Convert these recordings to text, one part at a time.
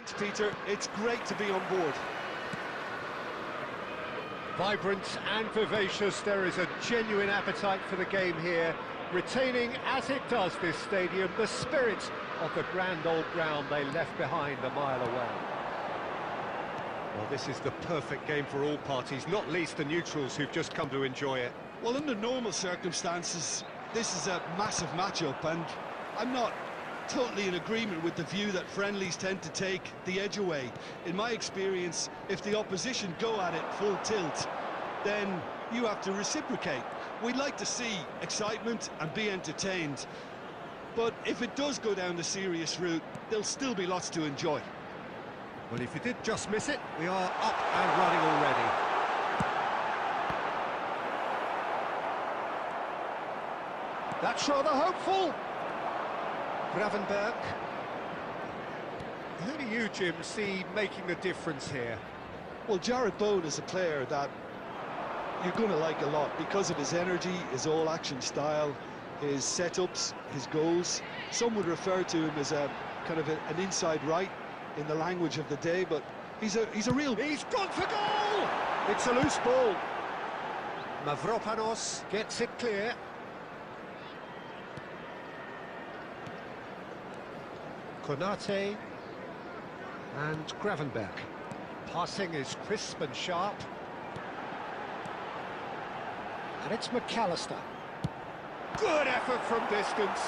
Thanks, Peter. It's great to be on board. Vibrant and vivacious, there is a genuine appetite for the game here, retaining, as it does this stadium, the spirit of the grand old ground they left behind a mile away. Well, this is the perfect game for all parties, not least the neutrals who've just come to enjoy it. Well, under normal circumstances, this is a massive matchup, and I'm not totally in agreement with the view that friendlies tend to take the edge away. In my experience, if the opposition go at it full tilt, then you have to reciprocate. We'd like to see excitement and be entertained, but if it does go down the serious route, there'll still be lots to enjoy. Well, if you did just miss it, we are up and running already. That's rather hopeful. Gravenberg. Who do you, Jim, see making the difference here? Well, Jarrod Bowen is a player that you're going to like a lot because of his energy, his all-action style, his setups, his goals. Some would refer to him as a kind of an inside right in the language of the day, but he's a real... He's gone for goal! It's a loose ball. Mavropanos gets it clear. Konate and Gravenberg. Passing is crisp and sharp. And it's McAllister. Good effort from distance.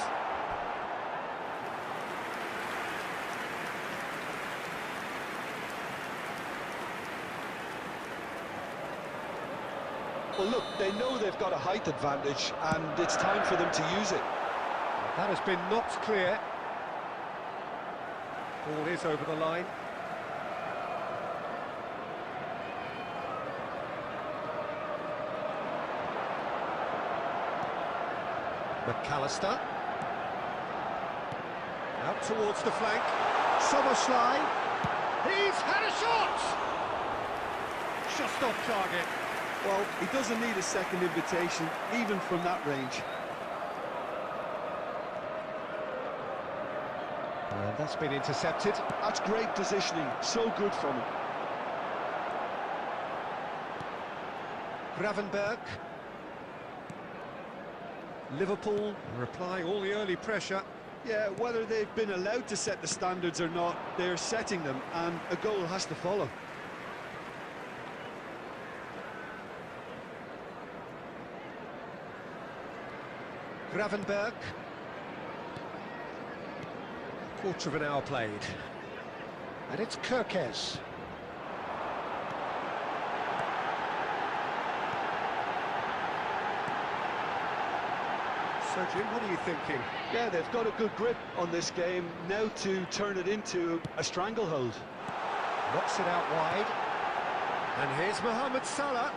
Well, look, they know they've got a height advantage, and it's time for them to use it. That has been knocked clear. Ball is over the line. McAllister. Out towards the flank. Soboslai. He's had a shot! Just off target. Well, he doesn't need a second invitation, even from that range. And that's been intercepted. That's great positioning, so good from him. Gravenberg. Liverpool replying all the early pressure. Yeah, whether they've been allowed to set the standards or not, they're setting them, and a goal has to follow. Gravenberg. Quarter of an hour played. And it's Kirkes. So, Jim, what are you thinking? Yeah, they've got a good grip on this game, now to turn it into a stranglehold. Knocks it out wide. And here's Mohamed Salah.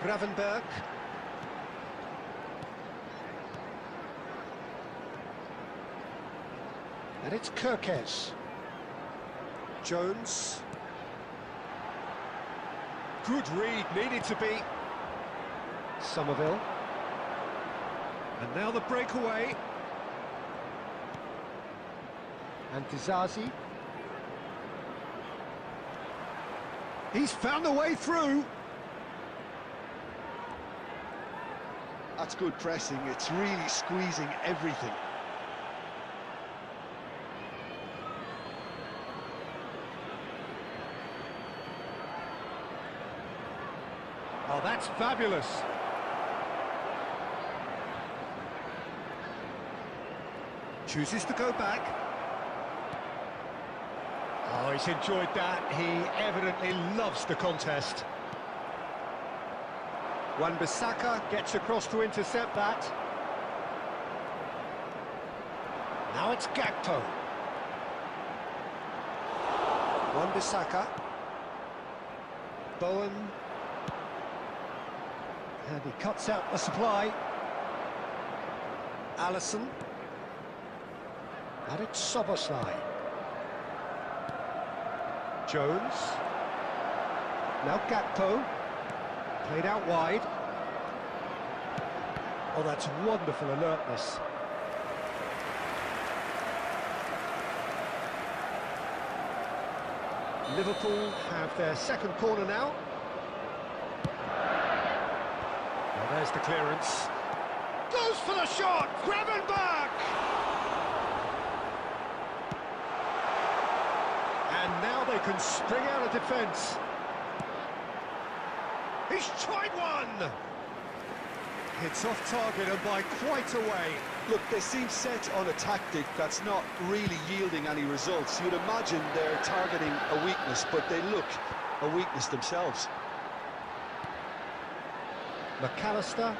Gravenberg. And it's Kirkes. Jones. Good read, needed to be. Somerville. And now the breakaway. And Dizazi. He's found a way through. That's good pressing, it's really squeezing everything. Oh, that's fabulous. Chooses to go back. Oh, he's enjoyed that. He evidently loves the contest. Wan-Bissaka gets across to intercept that. Now it's Gakpo. Wan-Bissaka. Bowen. And he cuts out the supply. Alisson. And it's Soboslai. Jones. Now Gakpo. Played out wide. Oh, that's wonderful alertness. Liverpool have their second corner now. Well, there's the clearance. Goes for the shot! Gravenberch! And now they can spring out of defence. He's tried one! It's off target and by quite a way. Look, they seem set on a tactic that's not really yielding any results. You'd imagine they're targeting a weakness, but they look a weakness themselves. McAllister.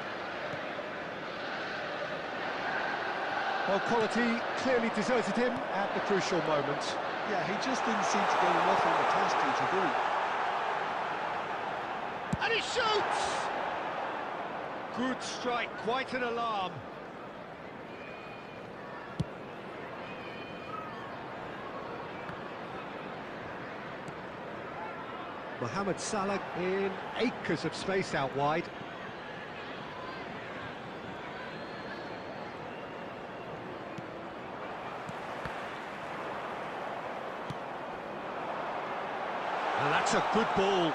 Well, quality clearly deserted him at the crucial moment. Yeah, he just didn't seem to get enough on the task, Peter, did he? And he shoots! Good strike, quite an alarm. Mohamed Salah in acres of space out wide. And that's a good ball.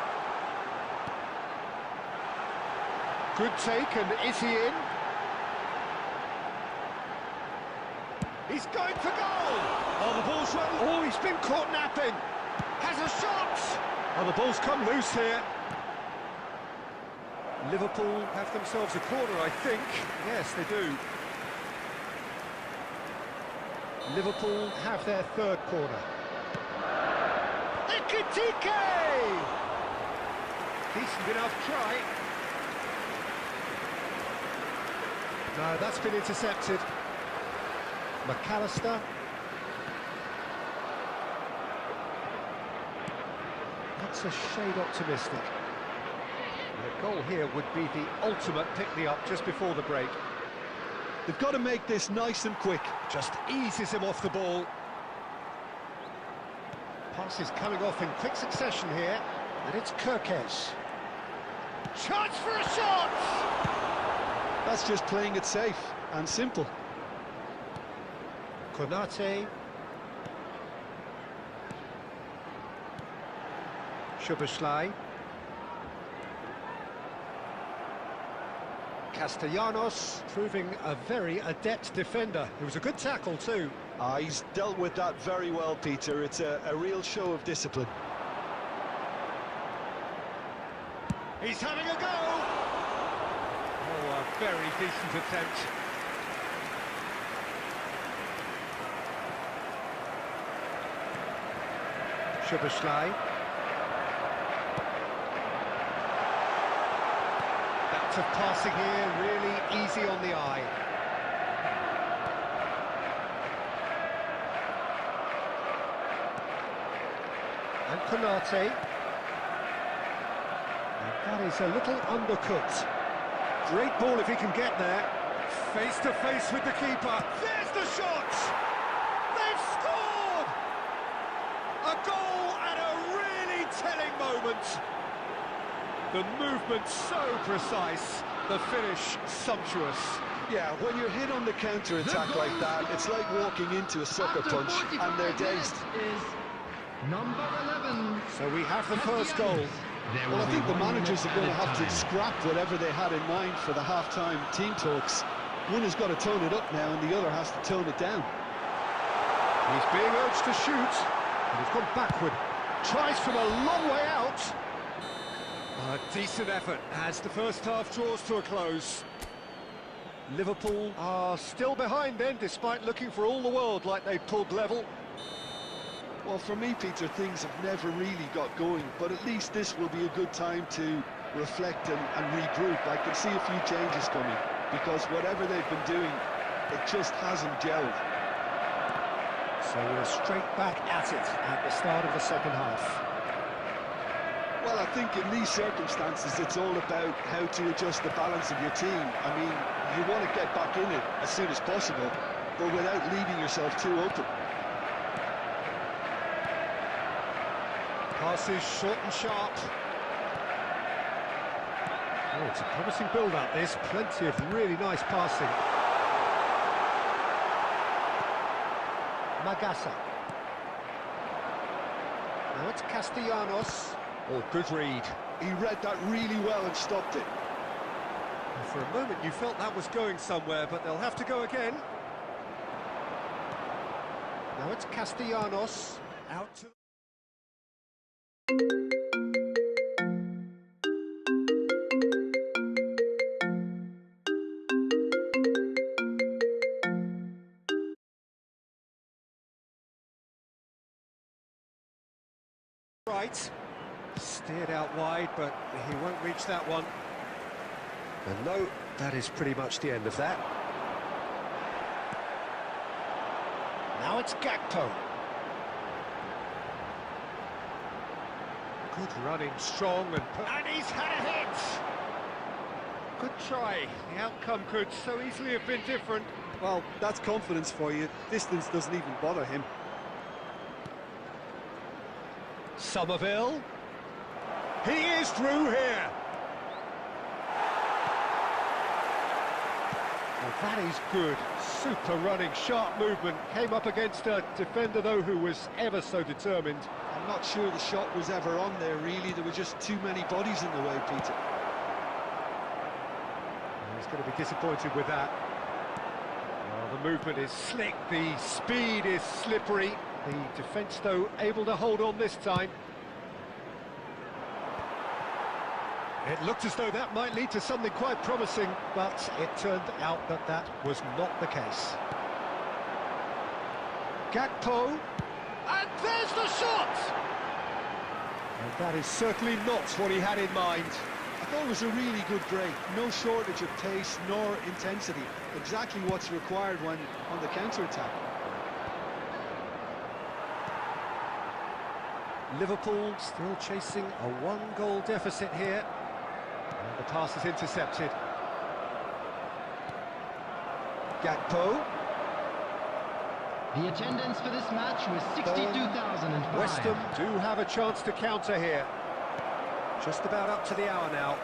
Good take, and is he in? He's going for goal! Oh, the ball's run. Oh, he's been caught napping. Has a shot! Oh, the ball's come loose here. Liverpool have themselves a corner, I think. Yes, they do. Liverpool have their third corner. Ekitike! Decent enough try. No, that's been intercepted. McAllister. That's a shade optimistic. The goal here would be the ultimate pick-me-up just before the break. They've got to make this nice and quick. Just eases him off the ball. Passes coming off in quick succession here, and it's Kirkes. Chance for a shot! That's just playing it safe and simple. Konate. Szoboszlai. Castellanos, proving a very adept defender. It was a good tackle too. He's dealt with that very well, Peter. It's a real show of discipline. He's having a go! Oh, a very decent attempt. Szoboszlai. Bit of passing here, really easy on the eye. And Konate. That is a little undercut. Great ball if he can get there. Face to face with the keeper. There's the shot! They've scored! A goal at a really telling moment. The movement so precise, the finish sumptuous. Yeah, when you're hit on the counter-attack like that, it's like walking into a sucker punch and they're dazed. Is number 11. So we have the first goal. Well, I think the managers are going to have to scrap whatever they had in mind for the half-time team talks. One has got to tone it up now and the other has to tone it down. He's being urged to shoot, and he's gone backward. Tries from a long way out. A decent effort as the first half draws to a close. Liverpool are still behind then, despite looking for all the world like they pulled level. Well, for me, Peter, things have never really got going, but at least this will be a good time to reflect and regroup. I can see a few changes coming, because whatever they've been doing, it just hasn't gelled. So we're straight back at it at the start of the second half. Well, I think in these circumstances, it's all about how to adjust the balance of your team. I mean, you want to get back in it as soon as possible, but without leaving yourself too open. Passes short and sharp. Oh, it's a promising build-up, this. Plenty of really nice passing. Magassa. Now it's Castellanos. Oh, good read. He read that really well and stopped it. And for a moment you felt that was going somewhere, but they'll have to go again. Now it's Castellanos. Out to... Right, steered out wide, but he won't reach that one. And no, that is pretty much the end of that. Now it's Gakpo. Good running, strong, and he's had a hit! Good try. The outcome could so easily have been different. Well, that's confidence for you. Distance doesn't even bother him. Somerville. He is through here. Well, that is good. Super running, sharp movement. Came up against a defender, though, who was ever so determined. I'm not sure the shot was ever on there, really. There were just too many bodies in the way, Peter. He's going to be disappointed with that. Well, the movement is slick, the speed is slippery. The defence, though, able to hold on this time. It looked as though that might lead to something quite promising, but it turned out that that was not the case. Gakpo, and there's the shot! And that is certainly not what he had in mind. I thought it was a really good break. No shortage of pace nor intensity. Exactly what's required when on the counter-attack. Liverpool still chasing a one-goal deficit here. And the pass is intercepted. Gakpo. The attendance for this match was 62,005. West Ham do have a chance to counter here. Just about up to the hour now.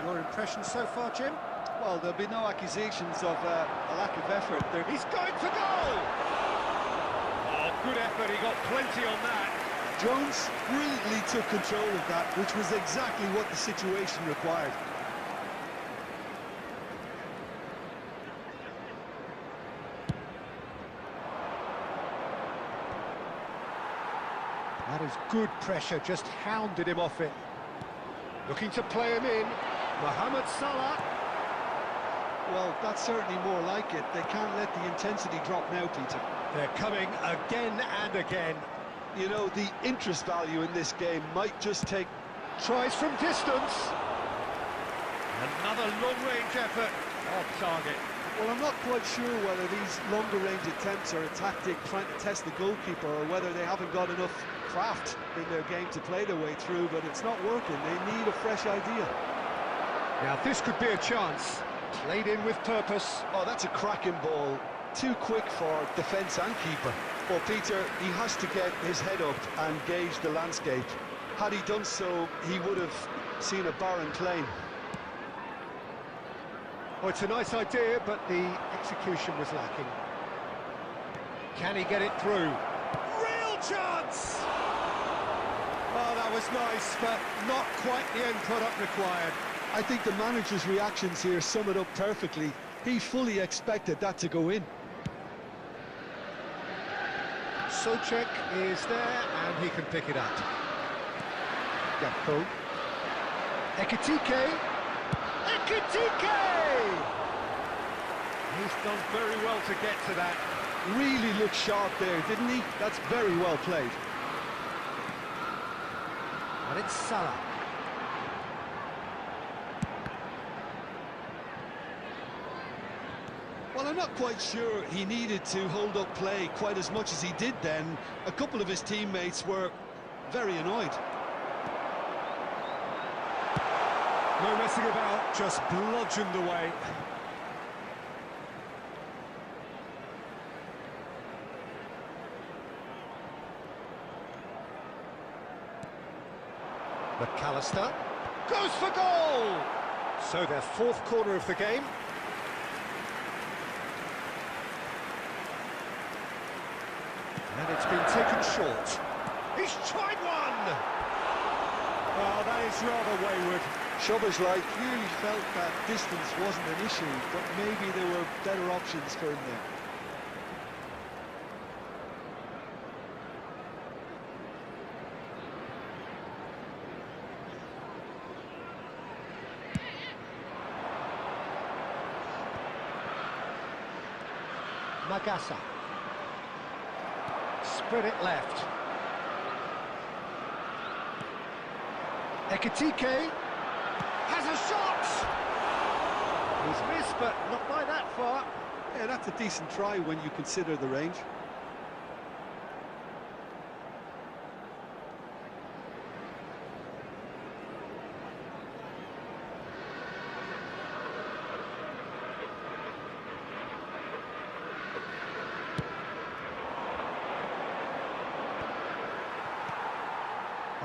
Your impression so far, Jim? Well, there'll be no accusations of a lack of effort. He's going for goal! Oh, good effort, he got plenty on that. Jones brilliantly took control of that, which was exactly what the situation required. That is good pressure, just hounded him off it. Looking to play him in. Mohamed Salah. Well, that's certainly more like it. They can't let the intensity drop now, Peter. They're coming again and again. You know, the interest value in this game might just take... Tries from distance. Another long-range effort. Off target. Well, I'm not quite sure whether these longer-range attempts are a tactic trying to test the goalkeeper or whether they haven't got enough craft in their game to play their way through, but it's not working. They need a fresh idea. Now, this could be a chance. Played in with purpose. Oh, that's a cracking ball. Too quick for defence and keeper. Well, Peter, he has to get his head up and gauge the landscape. Had he done so, he would have seen a barren plain. Oh, it's a nice idea, but the execution was lacking. Can he get it through? Real chance! Oh, that was nice, but not quite the end product required. I think the manager's reactions here sum it up perfectly. He fully expected that to go in. Socek is there, and he can pick it up. Gakpo. Ekitike. Ekitike! He's done very well to get to that. Really looked sharp there, didn't he? That's very well played. And it's Salah. Well, I'm not quite sure he needed to hold up play quite as much as he did then. A couple of his teammates were very annoyed. No messing about, just bludgeoned away. McAllister goes for goal! So their fourth corner of the game. And it's been taken short. He's tried one! Oh, that is rather wayward. Shubber's like clearly felt that distance wasn't an issue, but maybe there were better options for him there. Magassa. Spread it left. Ekitike has a shot! He's missed, but not by that far. Yeah, that's a decent try when you consider the range.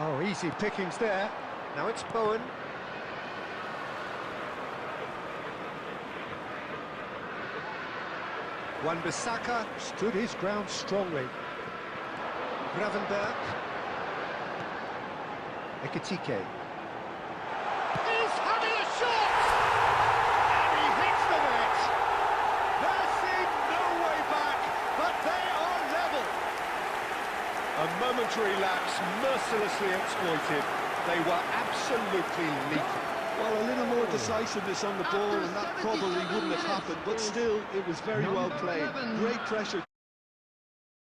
Oh, easy pickings there. Now it's Bowen. Wan-Bissaka stood his ground strongly. Gravenberg. Ekitike. He's having a shot! And he hits the net! There seemed no way back, but they are level! A momentary lapse mercilessly exploited. They were absolutely lethal. Well, a little more decisiveness on the ball and that probably wouldn't have happened, but still, it was very well played. Great pressure.